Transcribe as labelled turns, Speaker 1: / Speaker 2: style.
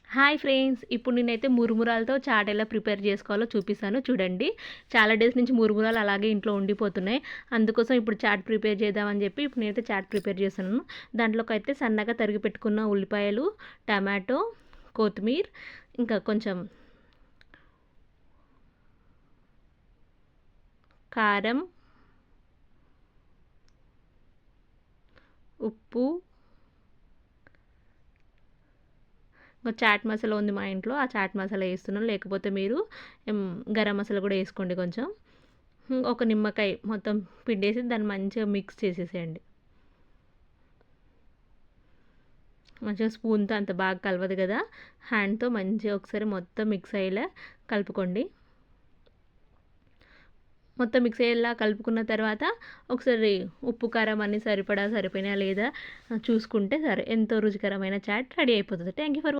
Speaker 1: Hi friends! ఇప్పుడు నేనైతే మురుమురాలతో chat ఎలా ప్రిపేర్ చేసుకోవాలో చూపిస్తాను చూడండి. చాలా డేస్ నుంచి మురుమురాలు అలాగే ఇంట్లో ఉండిపోతున్నాయి. అందుకోసం ఇప్పుడు చాట్ ప్రిపేర్ చేద్దామని చెప్పి ఇప్పుడు నేనైతే చాట్ ప్రిపేర్ చేస్తున్నాను. దాంట్లోకైతే సన్నగా తరిగి పెట్టుకున్న ఉల్లిపాయలు, టమాటో, కొత్తిమీర, ఇంకా కొంచెం కారం, ఉప్పు, చాట్ మసాలా ఉంది మా ఇంట్లో. ఆ చాట్ మసాలా వేస్తున్నాను. లేకపోతే మీరు గరం మసాలా కూడా వేసుకోండి కొంచెం. ఒక నిమ్మకాయ మొత్తం పిండేసి దాన్ని మంచిగా మిక్స్ చేసేసేయండి. మంచిగా స్పూన్తో అంత బాగా కలవదు కదా, హ్యాండ్తో మంచిగా ఒకసారి మొత్తం మిక్స్ అయ్యేలా కలుపుకోండి. మొత్తం మిక్స్ అయ్యేలా కలుపుకున్న తర్వాత ఒకసారి ఉప్పు కారం అన్నీ సరిపోయినా లేదా చూసుకుంటే సరే ఎంతో రుచికరమైన చాట్ రెడీ అయిపోతుంది. Thank you for